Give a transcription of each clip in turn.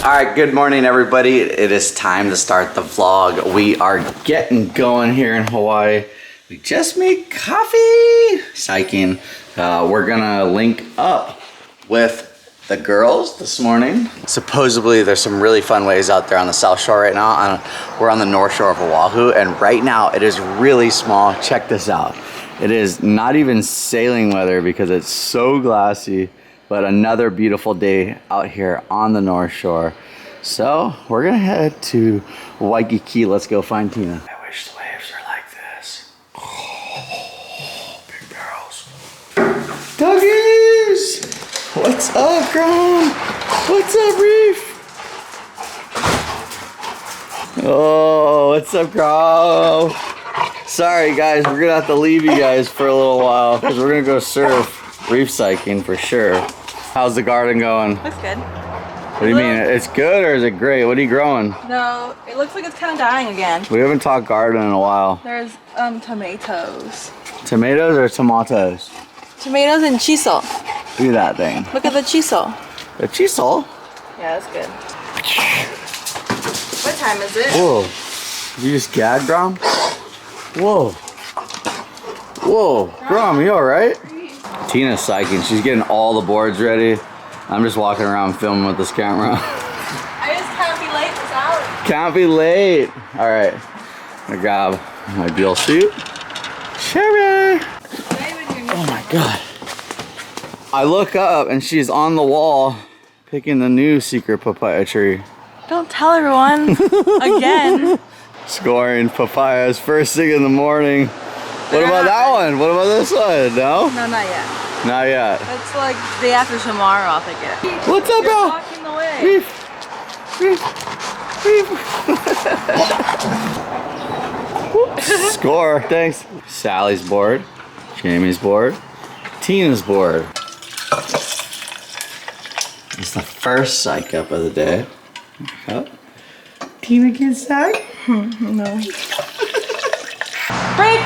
Alright, good morning everybody. It is time to start the vlog. We are getting going here in Hawaii. We just made coffee. Psyching. We're gonna link up with the girls this morning. Supposedly there's some really fun waves out there on the South Shore right now. We're on the North Shore of Oahu, and right now it is really small. Check this out. It is not even sailing weather because it's so glassy. But another beautiful day out here on the North Shore. So we're gonna head to Waikiki. Let's go find Tina. I wish the waves were like this. Oh, big barrels. Doggies! What's up, Grom? What's up, Reef? Oh, what's up, Grom? Sorry, guys, we're gonna have to leave you guys for a little while because we're gonna go surf. Reef cycling for sure. How's the garden going? Looks good. What do you mean? It's good or is it great? What are you growing? No, it looks like it's kind of dying again. We haven't talked garden in a while. There's tomatoes. Tomatoes or tomatoes? Tomatoes and chisel. Do that thing. Look at the chisel. The chisel? Yeah, that's good. What time is it? Whoa. You just gagged, Grom? Whoa. Whoa. Grom, you alright? Tina's psyching. She's getting all the boards ready. I'm just walking around filming with this camera. I just can't be late for Sally. Can't be late. All right. I'm gonna grab my deal suit. Sherry. Oh my God. I look up and she's on the wall picking the new secret papaya tree. Don't tell everyone. Again. Scoring papayas first thing in the morning. What about that one? What about this one? No? No, not yet. Not yet. It's like day after tomorrow I'll take it. What's up, You're Al? blocking the way. Reef. Reef. Score. Thanks. Sally's board. Jamie's board. Tina's board. It's the first psych up of the day. Up. Tina gets psych? No. Break!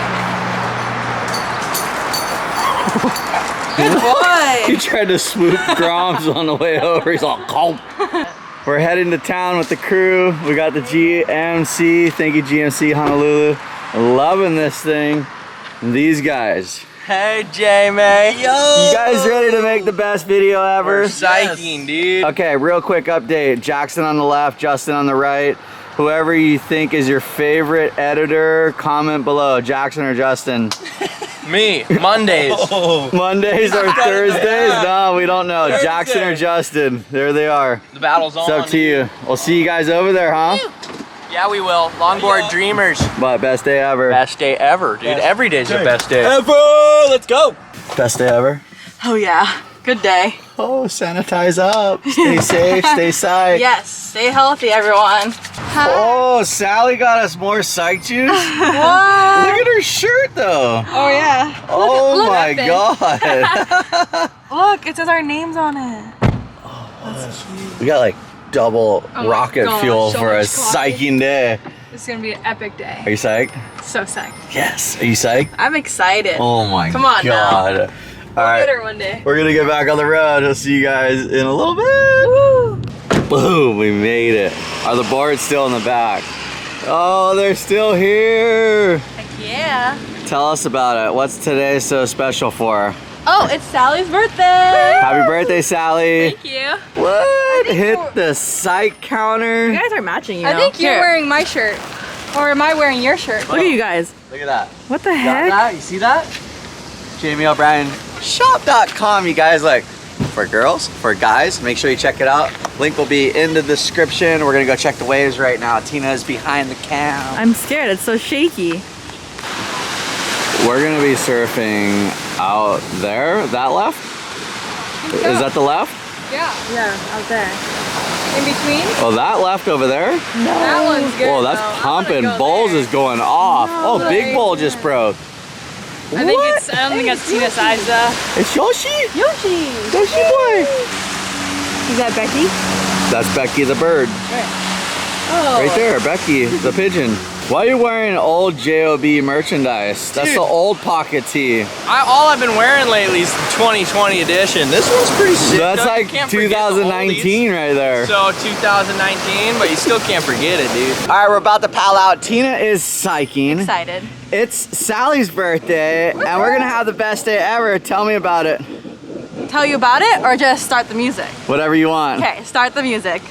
Good boy! He tried to swoop Groms on the way over. He's all calm. We're heading to town with the crew. We got the GMC. Thank you, GMC Honolulu. Loving this thing. And these guys. Hey, Jamie. Yo! You guys ready to make the best video ever? We're psyching, dude. Okay, real quick update. Jackson on the left, Justin on the right. Whoever you think is your favorite editor, comment below. Jackson or Justin? Me. Mondays. Mondays or Thursdays? No, we don't know. Jackson or Justin? There they are. The battle's on. It's up to you. We'll see you guys over there, huh? Yeah, we will. Longboard dreamers. But best day ever. Best day ever, dude. Every day's the best day. Ever! Let's go! Best day ever. Oh yeah. Good day. Oh, sanitize up. Stay safe, stay psyched. Yes. Stay healthy, everyone. Oh, Sally got us more psych juice. What? Look at her shirt though. Oh yeah. Oh look my God. Look, it says our names on it. We got like double rocket gosh, fuel so for a much coffee. psyching day. It's gonna be an epic day. Are you psyched? So psyched. Yes. Are you psyched? I'm excited. Oh my Come on God. now. All right. Get her one day. We're gonna get back on the road. I'll see you guys in a little bit. Woo. Boom, we made it. Are the boards still in the back? Oh, they're still here. Heck yeah. Tell us about it. What's today so special for? Oh, it's Sally's birthday. Happy birthday, Sally. Thank you. What? Hit the psych counter. You guys are matching, you know. I think you're wearing my shirt. Or am I wearing your shirt? Look at you guys. Look at that. What the Got heck? that? You see that? Jamie O'Brien shop.com, you guys. Like, for girls, for guys, make sure you check it out. Link will be in the description. We're gonna go check the waves right now. Tina is behind the cam. I'm scared. It's so shaky. We're gonna be surfing out there. That left? Is that the left? Yeah. Yeah, out there. In between? Oh, that left over there? No. That one's good. Whoa, that's though. pumping. Go Bowls there. is going off. No Oh, big way. bowl just broke. I don't think it's Tina's size though. It's Yoshi. Yoshi. Yoshi boy. Is that Becky? That's Becky the bird. Oh. Right there, Becky the pigeon. Why are you wearing old JOB merchandise? That's Dude. the old pocket tee. All I've been wearing lately is the 2020 edition. This one's pretty sick. That's though. You like can't forget the 2019 right there. oldies. So 2019, but you still can't forget it, dude. All right, we're about to pal out. Tina is psyching. Excited. It's Sally's birthday, and we're gonna have the best day ever. Tell me about it. Tell you about it or just start the music? Whatever you want. Okay, start the music.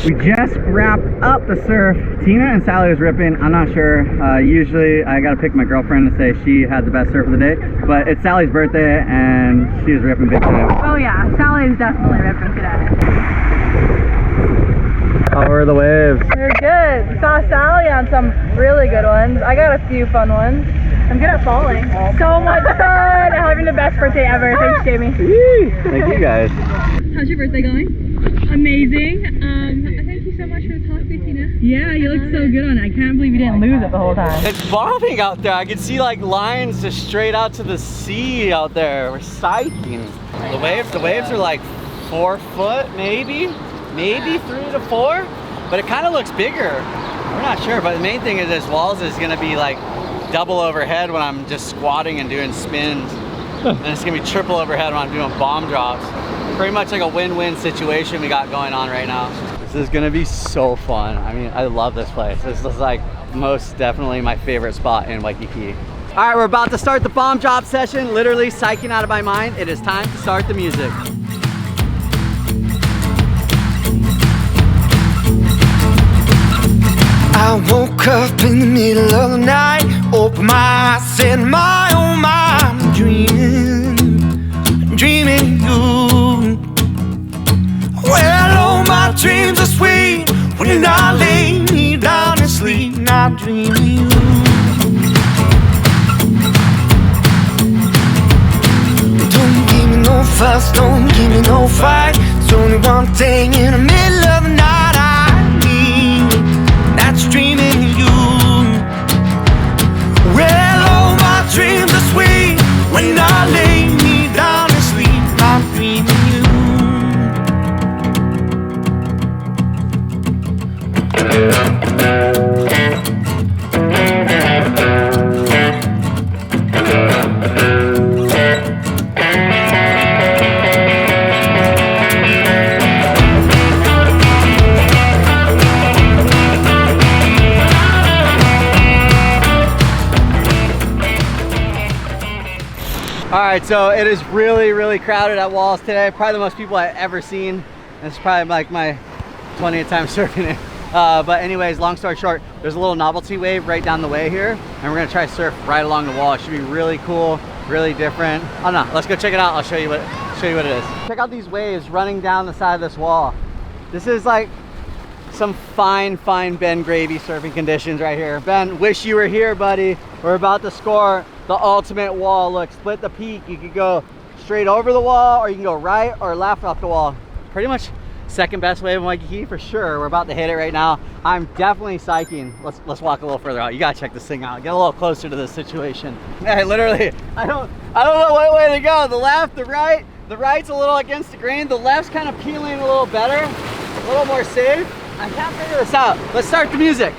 We just wrapped up the surf. Tina and Sally was ripping. I'm not sure. Usually I gotta pick my girlfriend to say she had the best surf of the day, but it's Sally's birthday and she was ripping big today. Oh yeah, Sally is definitely ripping today. How are the waves? They're good. good. Saw Sally on some really good ones. I got a few fun ones. I'm good at falling. So much fun. Having the best birthday ever. Thanks, Jamie. Thank you guys. How's your birthday going? Amazing. Thank you so much for the coffee, Tina. Yeah, you look so good on it. I can't believe you didn't lose it the whole time. It's bombing out there. I can see like lines just straight out to the sea out there. We're sighting. The waves are like 4 foot, maybe 3 to 4, but it kind of looks bigger. We're not sure, but the main thing is this walls is gonna be like double overhead when I'm just squatting and doing spins. And it's gonna be triple overhead when I'm doing bomb drops. Pretty much like a win-win situation we got going on right now. This is gonna be so fun. I mean, I love this place. This is like most definitely my favorite spot in Waikiki. All right, we're about to start the bomb drop session. Literally psyching out of my mind. It is time to start the music. I woke up in the middle of the night, opened my eyes, said my oh my, I'm dreaming you. Well, oh, my dreams are sweet when I lay me down and sleep, not dreaming you. Don't give me no fuss, don't give me no fight. There's only one thing in the middle of the night I need, that's dreaming you. Well, oh, my dreams are sweet when I lay me down and sleep, I'm dreaming you. All right, so it is really crowded at Walls today. Probably the most people I've ever seen. It's probably like my 20th time surfing it. But anyways, long story short, there's a little novelty wave right down the way here, and we're gonna try to surf right along the wall. It should be really cool, really different. I don't know, let's go check it out. I'll show you what it is. Check out these waves running down the side of this wall. This is like some fine Ben Gravy surfing conditions right here. Ben, wish you were here, buddy. We're about to score the ultimate wall. Look, split the peak. You could go straight over the wall, or you can go right or left off the wall. Pretty much second best wave in Waikiki for sure. We're about to hit it right now. I'm definitely psyching. Let's walk a little further out. You gotta check this thing out. Get a little closer to this situation. Hey, literally, I don't know what way to go. The left, the right. The right's a little against the grain. The left's kind of peeling a little better, a little more safe. I can't figure this out. Let's start the music.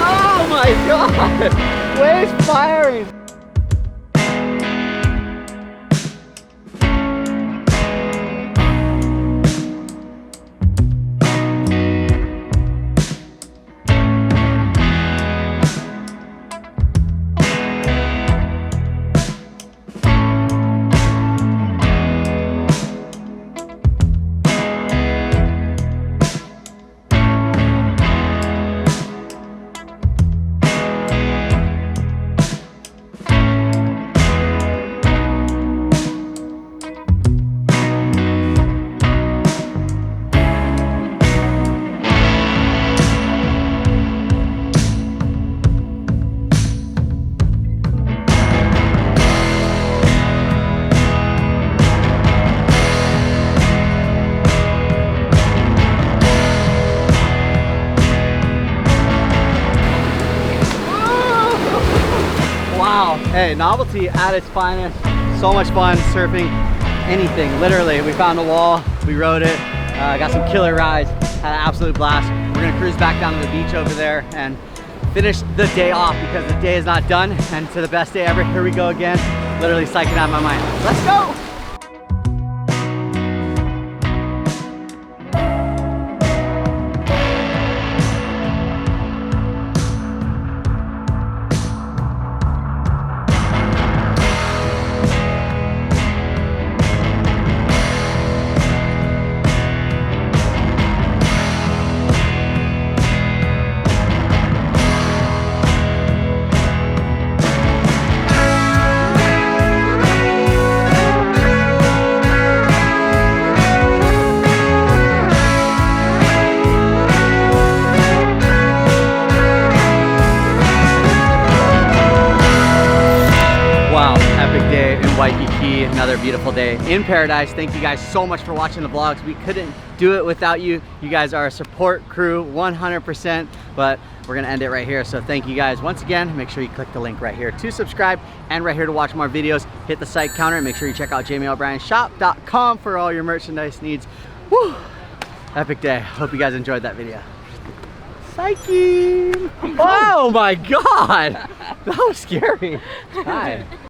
Oh my God! Waves firing! Wow, hey, novelty at its finest. So much fun surfing anything, literally. We found a wall, we rode it, got some killer rides, had an absolute blast. We're gonna cruise back down to the beach over there and finish the day off because the day is not done. And to the best day ever, here we go again. Literally psyching out of my mind. Let's go! another beautiful day in paradise. Thank you guys so much for watching the vlogs. We couldn't do it without you. You guys are a support crew 100%, but we're gonna end it right here. So thank you guys once again. Make sure you click the link right here to subscribe and right here to watch more videos. Hit the site counter and make sure you check out JamieO'BrienShop.com for all your merchandise needs. Woo! Epic day. Hope you guys enjoyed that video. Psyche! Oh my God! That was scary. Hi.